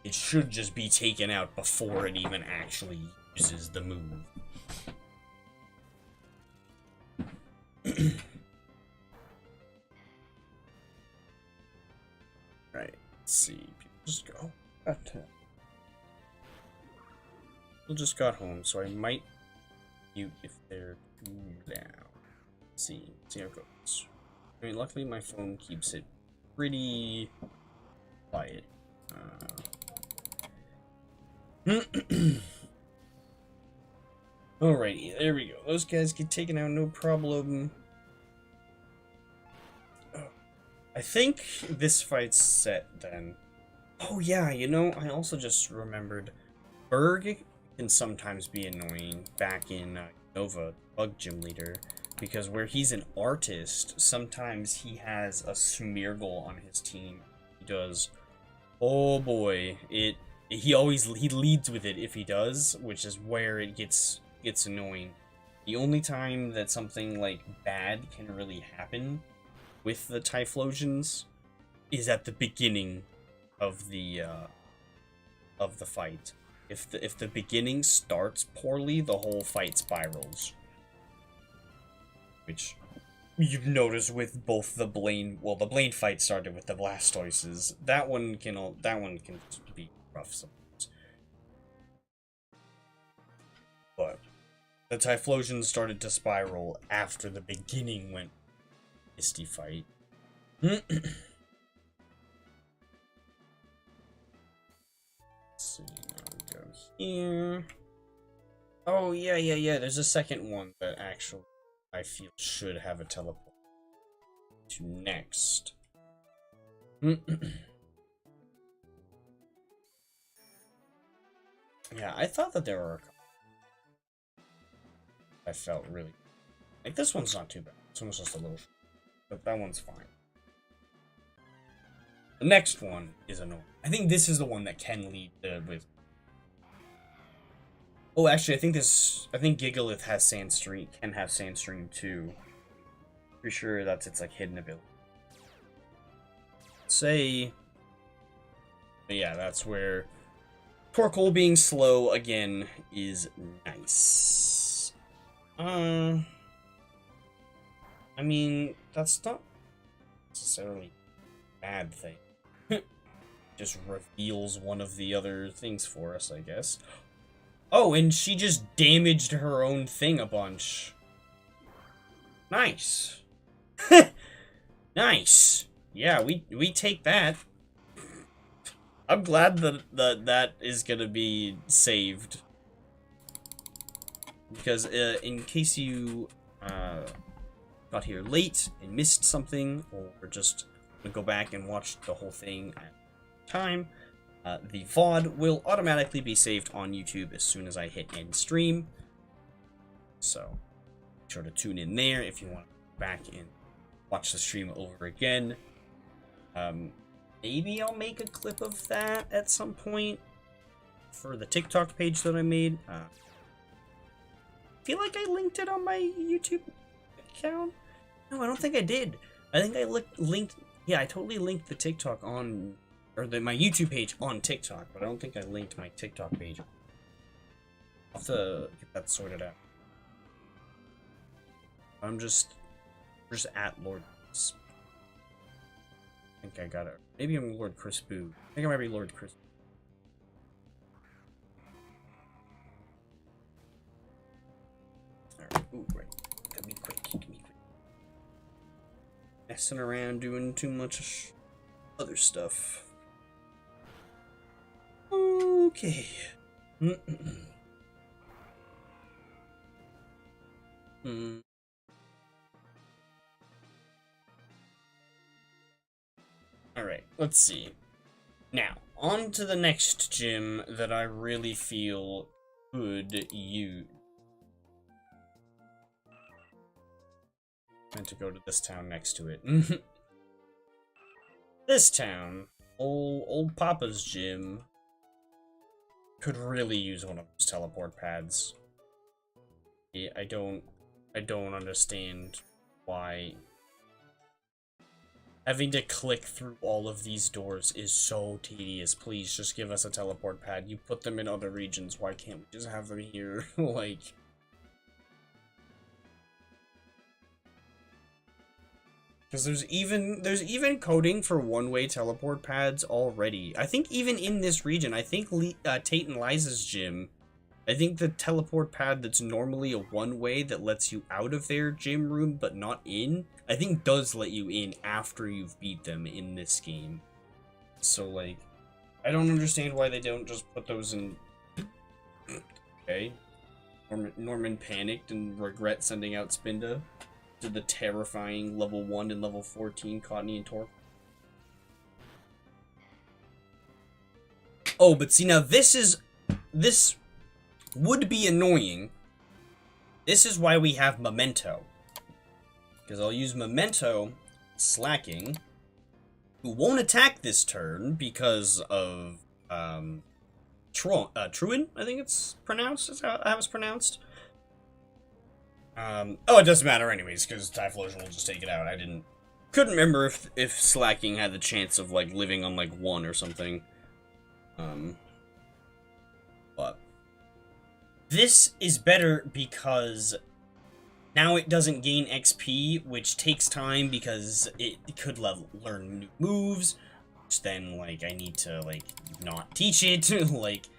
It should just be taken out before it even actually uses the move. Right, let's see. People just go. People just got home, so I might mute if they're down. Let's see how it goes. I mean, luckily my phone keeps it pretty quiet. Alrighty, there we go. Those guys get taken out, no problem. I think this fight's set then. Oh yeah, you know, I also just remembered Berg can sometimes be annoying back in Nova, Bug Gym Leader, because where he's an artist, sometimes he has a Smeargle on his team. He does. Oh boy, he leads with it if he does, which is where it gets annoying. The only time that something like bad can really happen with the Typhlosions is at the beginning of the fight. If the beginning starts poorly, the whole fight spirals. which you've noticed with both the Blaine. Well, the Blaine fight started with the Blastoises. That one can be rough sometimes. But the Typhlosion started to spiral after the beginning went Misty fight. Let's see, now we go here. Oh, yeah. There's a second one that actually I feel should have a teleport to next. Yeah, I thought that there were a couple. I felt really... Like, this one's not too bad. This one's just a little... But that one's fine. The next one is annoying. I think this is the one that can lead with... Oh, actually, I think Gigalith has Sandstream, can have Sandstream too. Pretty sure that's its, like, hidden ability. Say... But yeah, that's where... Torkoal being slow, again, is nice. I mean, that's not necessarily a bad thing. Just reveals one of the other things for us, I guess. Oh, and she just damaged her own thing a bunch. Nice. Nice. Yeah, we take that. I'm glad that is gonna be saved. Because in case you got here late and missed something, or just go back and watch the whole thing at time, the VOD will automatically be saved on YouTube as soon as I hit end stream. So, be sure to tune in there if you want to go back and watch the stream over again. Maybe I'll make a clip of that at some point for the TikTok page that I made. I feel like I linked it on my YouTube account. No, I don't think I did. I think I linked... Yeah, I totally linked the TikTok on... Or my YouTube page on TikTok, but I don't think I linked my TikTok page. I'll have to get that sorted out. I'm just at Lord Chris. I think I got it. Maybe I'm Lord Chris Boo. I think I might be Lord Chris. Alright, ooh, right. Gotta be quick, Messing around, doing too much other stuff. Okay. Alright, let's see. Now, on to the next gym that I really feel could use. Meant to go to this town next to it. This town, old Papa's gym, could really use one of those teleport pads. I don't understand why having to click through all of these doors is so tedious. Please just give us a teleport pad. You put them in other regions. Why can't we just have them here? Like, because there's even coding for one-way teleport pads already. I think even in this region, I think Tate and Liza's gym, I think the teleport pad that's normally a one-way that lets you out of their gym room but not in, I think does let you in after you've beat them in this game. So, like, I don't understand why they don't just put those in... Okay. Norman panicked and regret sending out Spinda to the terrifying level 1 and level 14 Cottonee and Torque. Oh, but see, now this would be annoying. This is why we have Memento. Because I'll use Memento, Slacking, who won't attack this turn because of, Truin, I think it's pronounced, is how it's pronounced. Oh, it doesn't matter anyways, because Typhlosion will just take it out. Couldn't remember if Slacking had the chance of, like, living on, like, 1 or something. But this is better because Now it doesn't gain XP, which takes time because it could learn new moves, which then, like, I need to, like, not teach it. Like,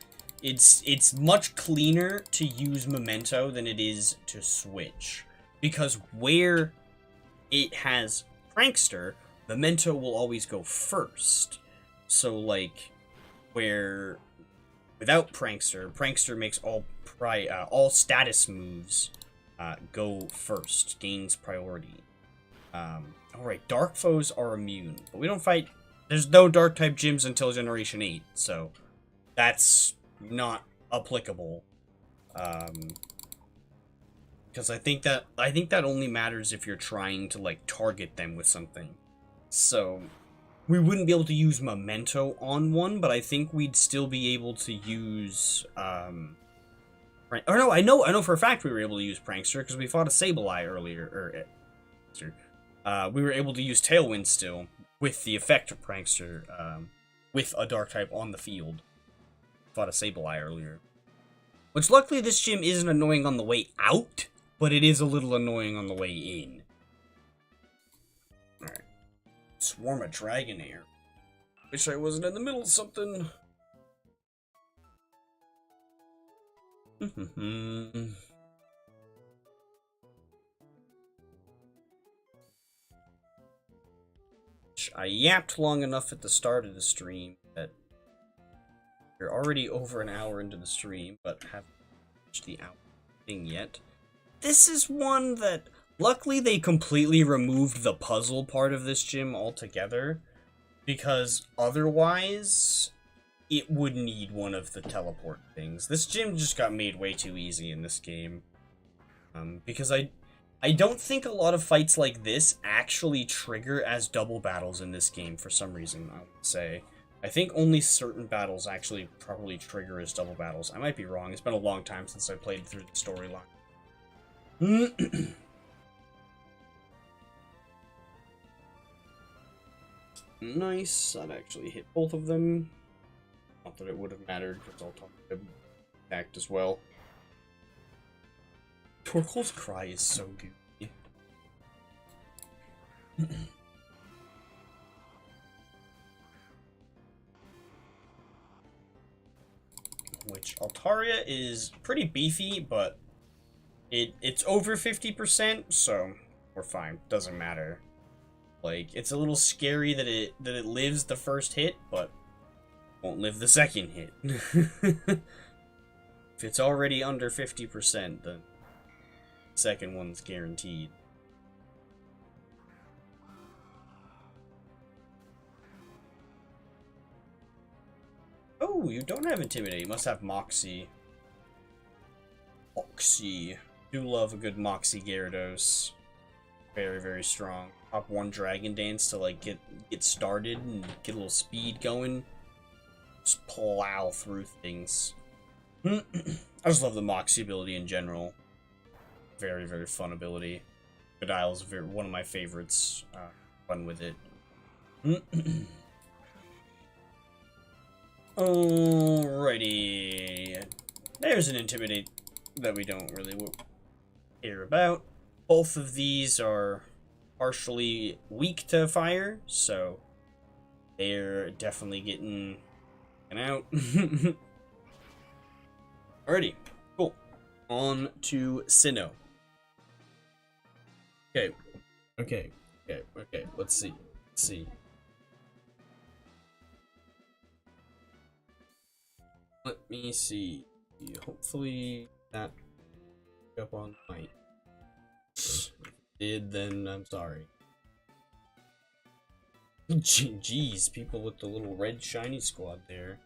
it's much cleaner to use Memento than it is to switch. Because where it has Prankster, Memento will always go first. So, like, where without Prankster, Prankster makes all status moves go first, gains priority. Alright, Dark foes are immune, but we don't fight. There's no Dark type gyms until Generation 8, so that's not applicable. Because I think that only matters if you're trying to, like, target them with something. So we wouldn't be able to use Memento on one, but I think we'd still be able to use or no, I know for a fact we were able to use Prankster because we fought a Sableye earlier. We were able to use Tailwind still with the effect of Prankster, with a Dark type on the field. Fought a Sableye earlier, which luckily this gym isn't annoying on the way out, but it is a little annoying on the way in. All right, Swarm a Dragonair. Wish I wasn't in the middle of something. I yapped long enough at the start of the stream that we're already over an hour into the stream, but haven't reached the hour thing yet. This is one that, luckily they completely removed the puzzle part of this gym altogether, because otherwise it would need one of the teleport things. This gym just got made way too easy in this game. Because I don't think a lot of fights like this actually trigger as double battles in this game for some reason, I would say. I think only certain battles actually probably trigger as double battles. I might be wrong. It's been a long time since I played through the storyline. Nice. That actually hit both of them. Not that it would have mattered, because I'll talk to act as well. Torkoal's cry is so goofy. Which, Altaria is pretty beefy, but it's over 50%, so we're fine. Doesn't matter. Like, it's a little scary that it lives the first hit, but won't live the second hit. If it's already under 50%, the second one's guaranteed. Oh, you don't have Intimidate. You must have Moxie. Moxie. Do love a good Moxie Gyarados. Very, very strong. Hop one Dragon Dance to, like, get started and get a little speed going. Just plow through things. I just love the Moxie ability in general. Very, very fun ability. Godile is one of my favorites. Fun with it. Alrighty. There's an Intimidate that we don't really care about. Both of these are partially weak to fire, so they're definitely getting out. Alrighty, cool. On to Sinnoh. Okay. Let's see. Let me see. Hopefully that up on mic. If it did, then I'm sorry. Jeez, people with the little red shiny squad there.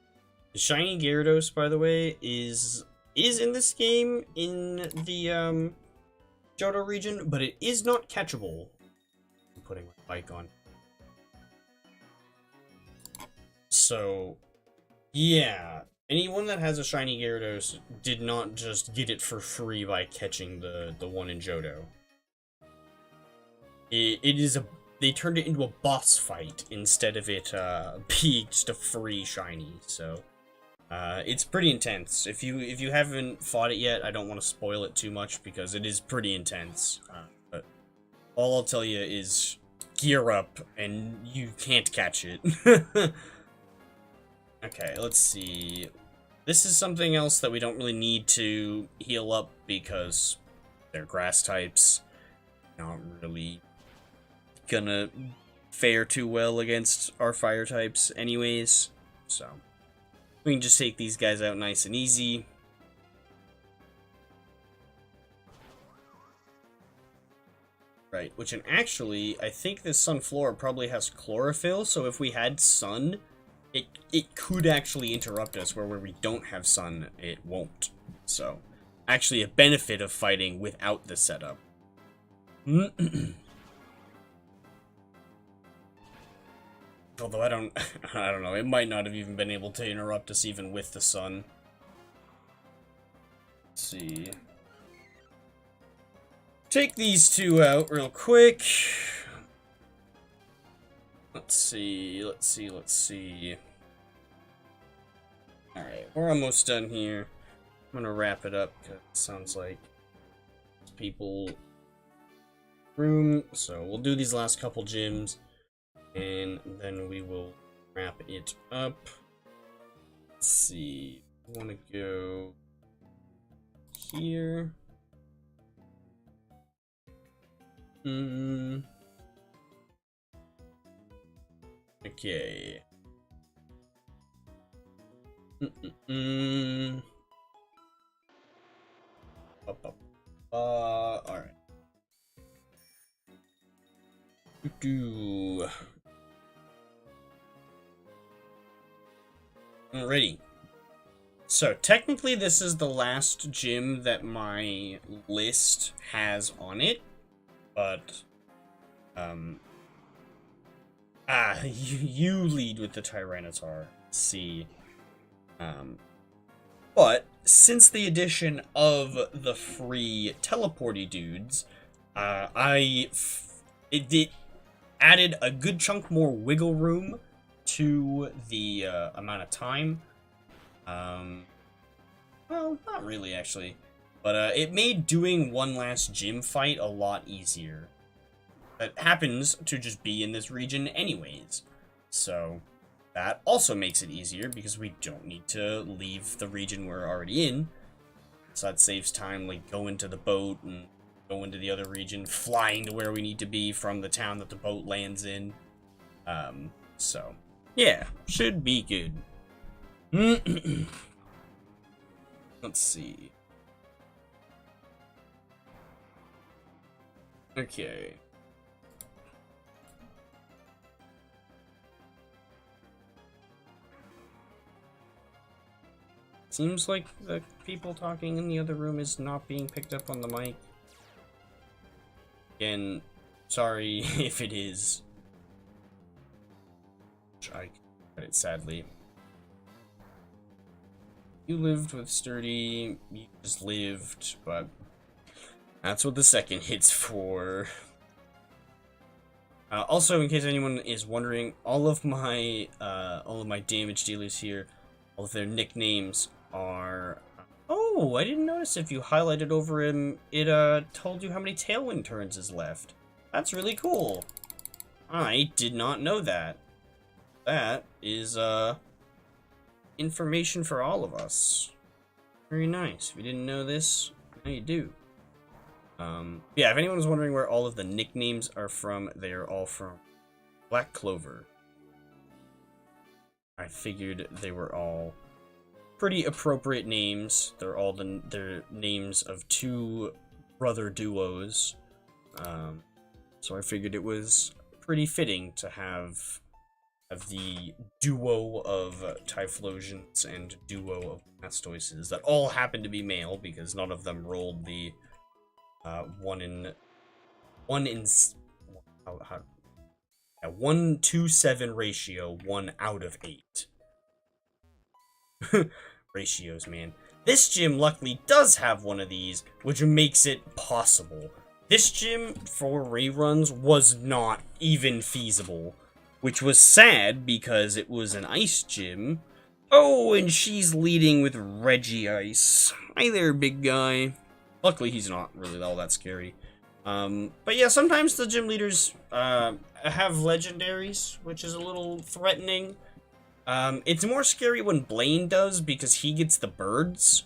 The shiny Gyarados, by the way, is in this game in the Johto region, but it is not catchable. I'm putting my bike on. So, yeah. Anyone that has a shiny Gyarados did not just get it for free by catching the one in Johto. They turned it into a boss fight instead of it being just a free shiny, so It's pretty intense. If you haven't fought it yet, I don't want to spoil it too much because it is pretty intense. But all I'll tell you is gear up, and you can't catch it. Okay, let's see. This is something else that we don't really need to heal up because they're grass types. Not really gonna fare too well against our fire types anyways. So we can just take these guys out nice and easy. Right, which actually, I think this Sunflora probably has chlorophyll, so if we had sun, it could actually interrupt us, where we don't have sun, it won't. So, actually a benefit of fighting without the setup. Although I don't know, it might not have even been able to interrupt us even with the sun. Let's see. Take these two out real quick. Let's see. Alright, we're almost done here. I'm gonna wrap it up, because it sounds like people room. So we'll do these last couple gyms, and then we will wrap it up. Let's see. I want to go here. Okay. Alright. Alrighty. So, technically this is the last gym that my list has on it, but, you lead with the Tyranitar. See. But, since the addition of the free teleporty dudes, it added a good chunk more wiggle room to the, amount of time. Well, not really, actually. But, it made doing one last gym fight a lot easier. That happens to just be in this region anyways. So, that also makes it easier because we don't need to leave the region we're already in. So that saves time, like, going to the boat and going to the other region, flying to where we need to be from the town that the boat lands in. So, yeah, should be good. Let's see. Okay. Seems like the people talking in the other room is not being picked up on the mic. Again, sorry if it is. I cut it, sadly. You lived with Sturdy, you just lived, but that's what the second hit's for. Also, in case anyone is wondering, all of my damage dealers here, all of their nicknames are... Oh, I didn't notice if you highlighted over him, it told you how many Tailwind turns is left. That's really cool. I did not know that. That is, information for all of us. Very nice. If you didn't know this, now you do. Yeah, if anyone was wondering where all of the nicknames are from, they are all from Black Clover. I figured they were all pretty appropriate names. They're all they're names of two brother duos. So I figured it was pretty fitting to have the duo of Typhlosions and duo of Blastoises that all happen to be male because none of them rolled the 1-to-7 ratio, 1 out of 8. Ratios, man. This gym luckily does have one of these, which makes it possible. This gym for reruns was not even feasible, which was sad because it was an ice gym. Oh, and she's leading with Regice. Hi there, big guy. Luckily, he's not really all that scary. But yeah, sometimes the gym leaders have legendaries, which is a little threatening. It's more scary when Blaine does, because he gets the birds,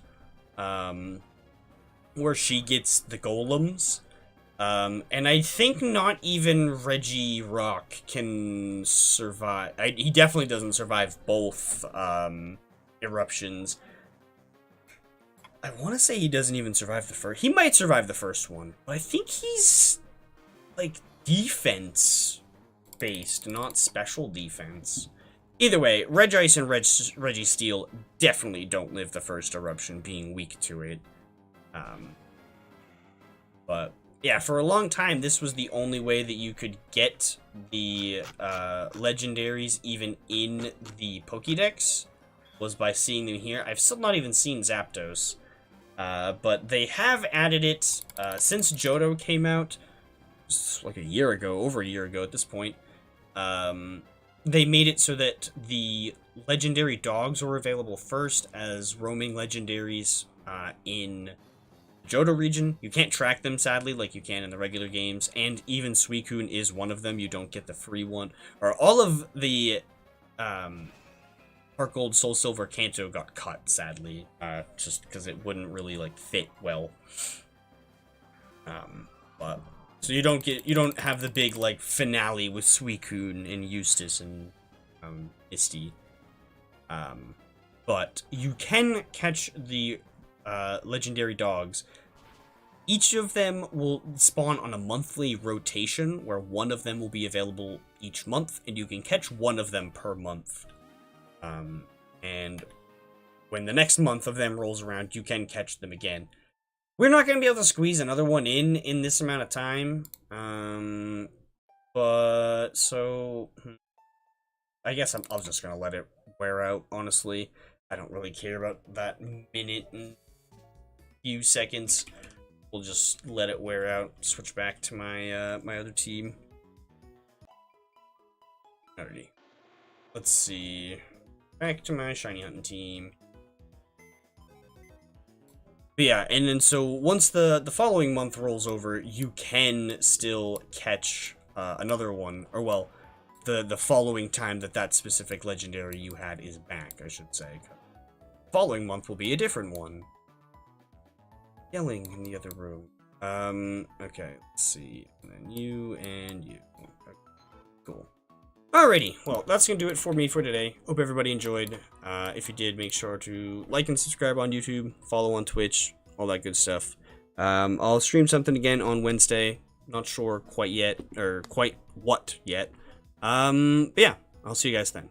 where she gets the golems. And I think not even Reggie Rock can survive. He definitely doesn't survive both, eruptions. I want to say he doesn't even survive the first. He might survive the first one, but I think he's, like, defense-based, not special defense. Either way, Regice and Reggie Steel definitely don't live the first eruption, being weak to it. But yeah, for a long time, this was the only way that you could get the legendaries even in the Pokédex, was by seeing them here. I've still not even seen Zapdos, but they have added it since Johto came out, like a year ago, over a year ago at this point. They made it so that the legendary dogs were available first as roaming legendaries in Johto region. You can't track them, sadly, like you can in the regular games, and even Suicune is one of them. You don't get the free one. Or all of the Heart Gold, Soul Silver, Kanto got cut, sadly, just because it wouldn't really like fit well. But so you don't have the big like finale with Suicune and Eustace and Misty. But you can catch the legendary dogs. Each of them will spawn on a monthly rotation, where one of them will be available each month, and you can catch one of them per month. And when the next month of them rolls around, you can catch them again. We're not going to be able to squeeze another one in this amount of time. But, so, I guess I'm just going to let it wear out, honestly. I don't really care about that minute and few seconds. We'll just let it wear out, switch back to my, my other team. Alrighty. Let's see. Back to my shiny hunting team. But yeah, and then so once the following month rolls over, you can still catch another one, or well, the following time that specific legendary you had is back, I should say. Following month will be a different one. Yelling in the other room. Okay, let's see. And then you and you. Okay, cool. Alrighty, well, that's gonna do it for me for today. Hope everybody enjoyed. If you did, make sure to like and subscribe on YouTube, follow on Twitch, all that good stuff. I'll stream something again on Wednesday. Not sure quite yet, or quite what yet. But yeah, I'll see you guys then.